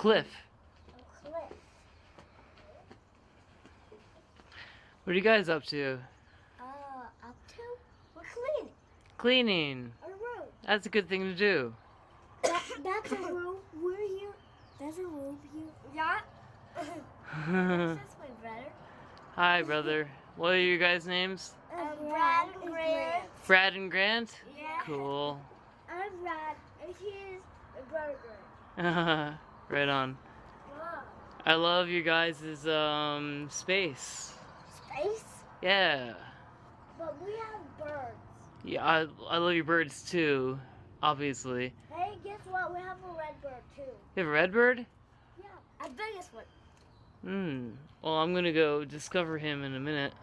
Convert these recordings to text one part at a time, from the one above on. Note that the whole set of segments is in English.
cliff. A cliff. What are you guys up to? Up to? We're cleaning. Cleaning. Our room. That's a good thing to do. That's a room. We're here. There's a room here. Yeah. This is my brother. Hi, brother. What are your guys' names? Brad and Grant. Brad and Grant? Yeah. Cool. I'm Brad, and he's my brother Grant. Right on. Wow. I love your guys' space. Space? Yeah. But we have birds. Yeah, I love your birds too, obviously. Hey, guess what? We have a red bird too. You have a red bird? Yeah, a biggest one. Well, I'm gonna go discover him in a minute.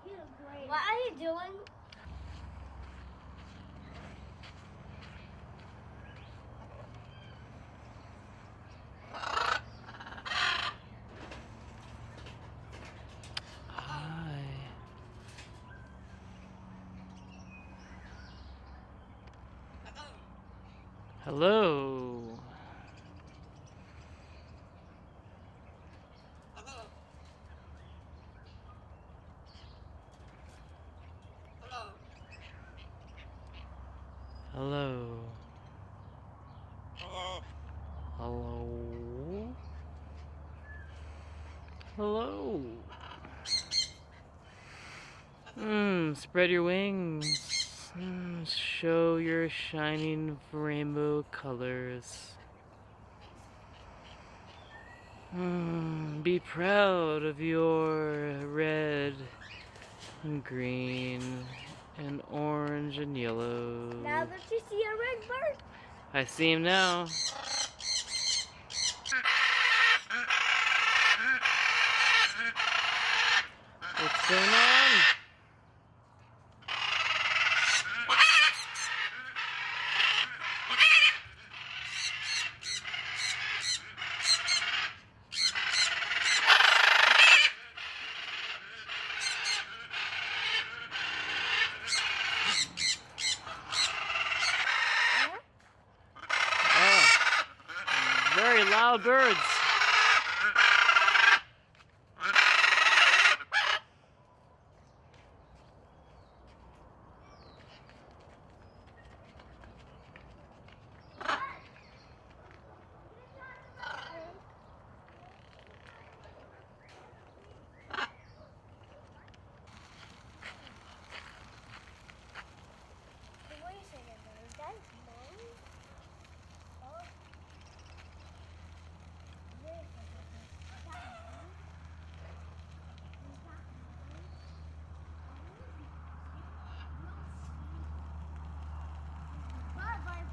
He's great. What are you doing? Hi. Hello. Hello. Hello. Hello. Spread your wings. Show your shining rainbow colors. Be proud of your red and green and orange and yellow. Now that you see a red bird. I see him now. What's going on? Very loud birds. Wait a second, is that mine? Oh. Wait a second. Is that mine? Is that mine? But I put it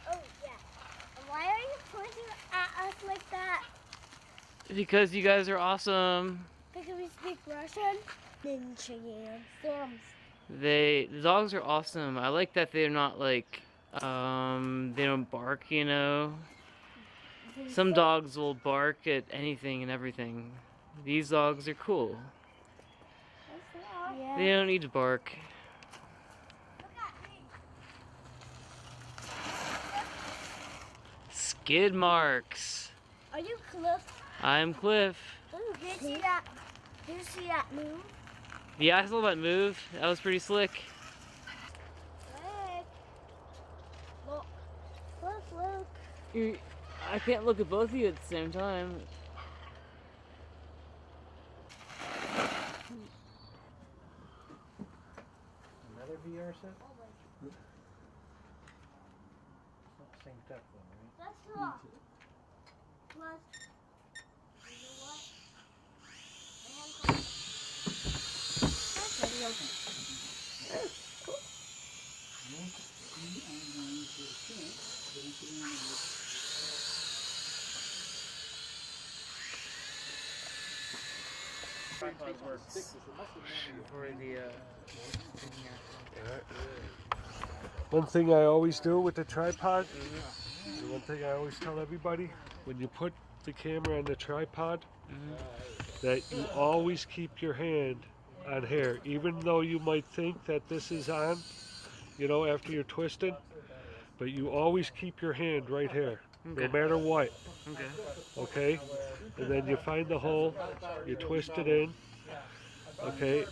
over there. Oh, yeah. And why are you pointing at us like that? Because you guys are awesome. Because we speak Russian? Ninja thumbs. The dogs are awesome. I like that they're not like, they don't bark, you know. Some dogs will bark at anything and everything. These dogs are cool. Yeah. They don't need to bark. Look at me. Skid marks. Are you Cliff? I'm Cliff. Ooh, did you see that? Did you see that move? Yeah, I saw that move. That was pretty slick. Look. Look, look. I can't look at both of you at the same time. Another VR set? It's not synced up though, right? That's look. Plus, you know what? That's already open. Cool. For the One thing I always do with the tripod, the one thing I always tell everybody, when you put the camera on the tripod, that you always keep your hand on here. Even though you might think that this is on, you know, after you're twisting. But you always keep your hand right here, no matter what. Okay. Okay? And then you find the hole, you twist it in, okay?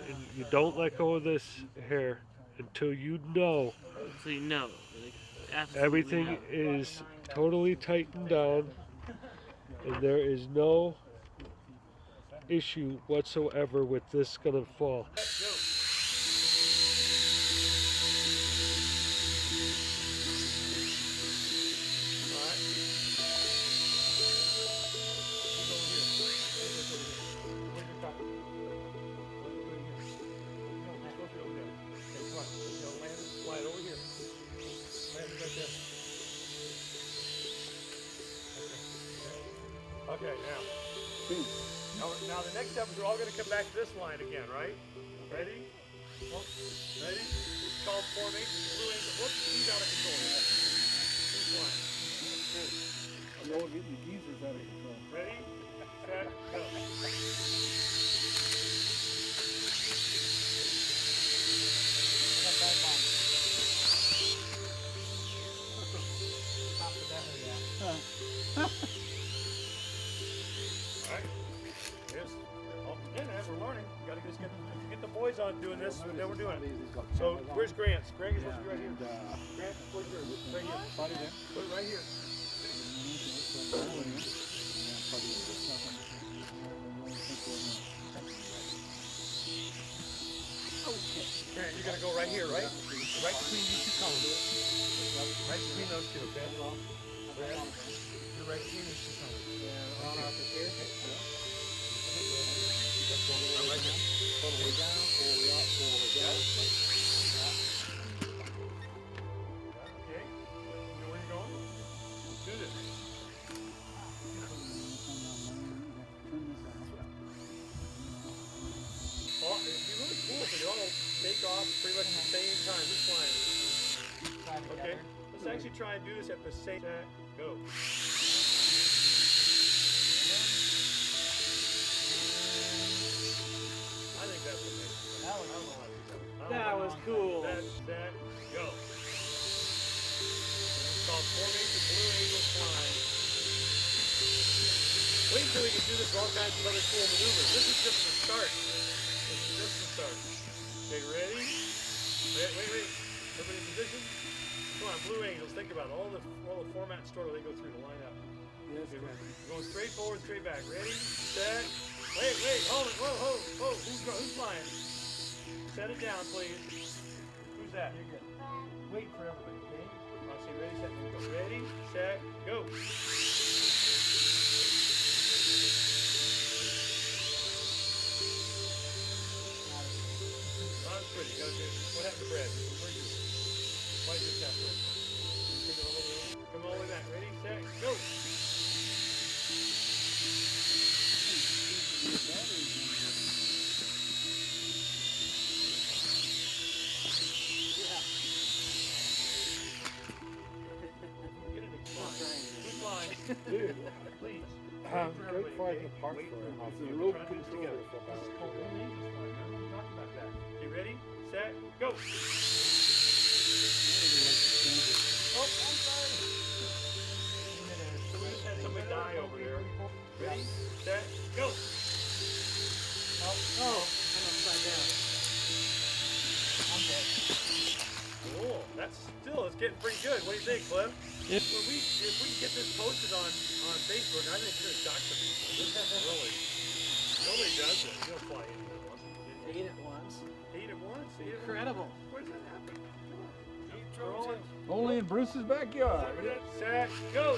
And you don't let go of this hair until you know So you know, like, absolutely everything know. is totally tightened down and there is no issue whatsoever with this gonna fall. Okay, now the next step is we're all going to come back to this line again, right? Ready? Ready? It's called formation. Blue angel. Whoops, he's out of control here. Who's flying? No, we're getting the geezers out of control. Ready? Set, go. Alright. Yes. Oh, yeah, man, we're learning. Gotta just get the boys on doing this, then we're doing it. So, where's Grant's? Grant is supposed to be right here. Grant, where's yours? Right here. Put it right here. Grant, you're gonna go right here, right? Right between these two cones. Right between those two, okay? Grant, you're right between these two cones. On up here. Right here. Pull the way down, pull the way up, pull the way down. Okay. You know where you're going? Let's do this. Oh, it'd be really cool if they all take off pretty much at the same time. Who's flying? Okay. Let's actually try and do this at the same time. Go. I think that's amazing. That was cool. Set, go. It's called Formation Blue Angel Flying. Wait until we can do this with all kinds of other cool maneuvers. This is just the start. This is just the start. Okay, ready? Wait. Everybody in position? Come on, Blue Angels, think about it. All the format and story they go through to line up. Yes, Okay, we're going straight forward, straight back. Ready? Set. Wait, hold it. Whoa. Who's flying? Set it down, please. Who's that? You're good. Wait for everybody, okay? I'll say ready, set, go. Ready, set, go. That's pretty. You gotta do. What happened to Brad? Where's yours? Why's yours that way? Take it all the way. Come all the way back. Ready, set, go. Dude, Please. good fighting apart for him. It's It's a a real rope put this control. together. This is called Blue Angels flying. Remember we talked about that. Okay, ready, set, go. Oh, I'm sorry. So we just had somebody die over there. Ready, set, go. Oh, I'm upside down. I'm dead. Cool. That's it's getting pretty good. What do you think, Cliff? Yep. If we get this posted on Facebook, I think we're gonna shock some people. This is really nobody does this. You don't fly into it once. Ate it once. Ate it once. Ate it Incredible. once. Where does that happen? Come on. Keep rolling. Only in Bruce's backyard. Set, go.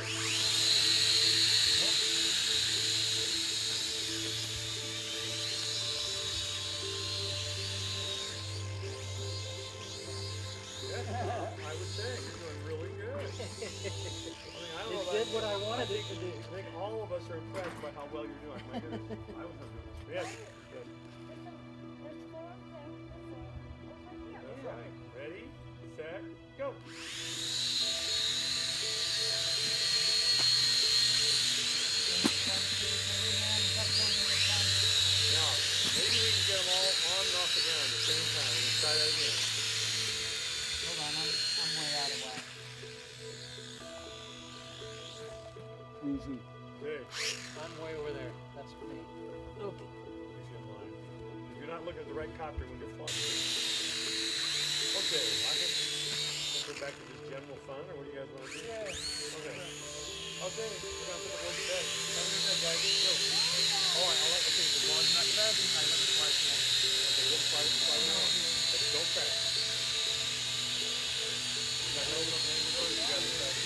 I would say you're doing really good. I mean, I don't know It about did you. what I wanted it to do. I think all of us are impressed by how well you're doing. My goodness, I was not doing this. Yes, good. That's right. Ready, set, go. Now, maybe we can get them all on and off the ground at the same time. We're going to try that again. Easy. Okay. I'm way over there. That's me. Okay. He's in line. You're not looking at the right copter when you're flying. Okay, I think we'll go back to just general fun, or what do you guys want to do? Yeah. Okay. Okay, we're gonna put the whole bed. Have a good night, guys. Go. All right, I'll let you think. As long as you're not crashing, I let you fly slow. Okay, we'll fly along. But don't crash. You got no reverse, you got to crash.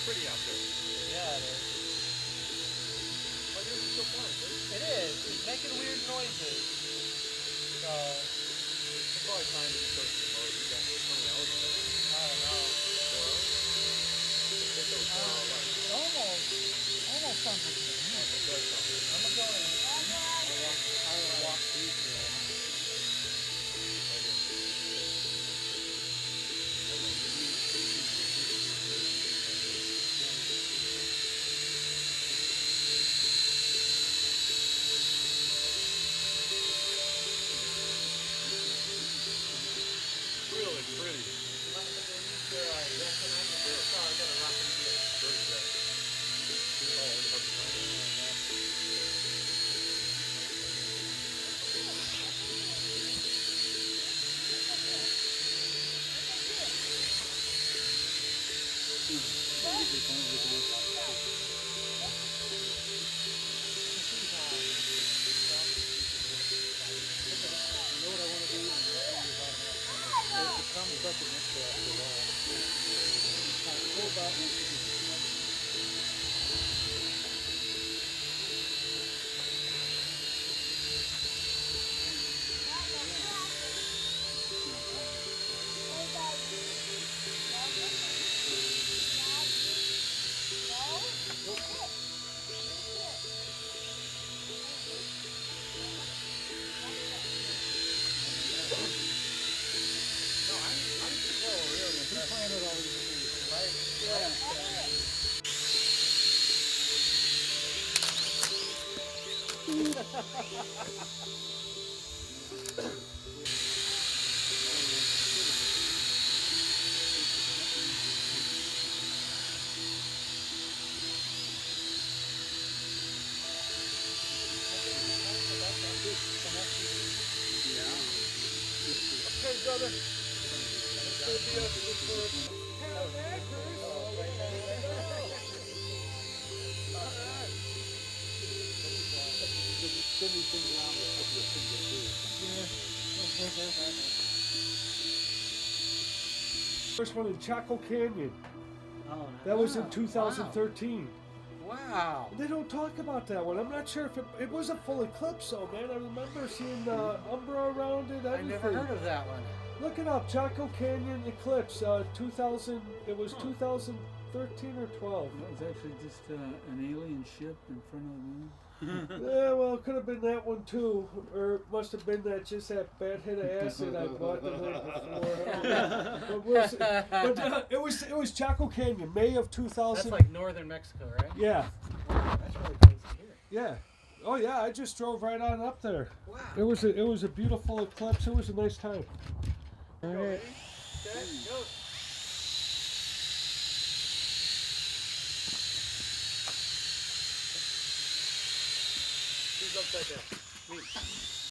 Pretty out there. Yeah, it is. Oh, yours is still flying, dude. It is. It's making weird noises. So, It's probably time to be close to the motor. You got how many hours on it? I don't know. 4 hours? It's over 4 hour life. Almost something. It does sound good. I'm gonna go in. I will walk through here. Really pretty. Where's that? Oh, in the hubby side. Okay, brother. It's gonna be us for First one in Chaco Canyon. Oh, That was in 2013. Wow. They don't talk about that one. I'm not sure if it was a full eclipse, though, man. I remember seeing umbra around it. I Everything. never heard of that one. Look it up, Chaco Canyon eclipse. 2000. It was 2013 or 12. That was actually just an alien ship in front of the moon. Yeah, well, it could have been that one too, or it must have been that bad hit of acid I bought the night before. But it was Chaco Canyon, May of 2000. That's like northern Mexico, right? Yeah, That's really crazy to hear. yeah. Oh yeah, I just drove right on up there. Wow. It was a beautiful eclipse. It was a nice time. All right. Set, go. Who's upside down? Me.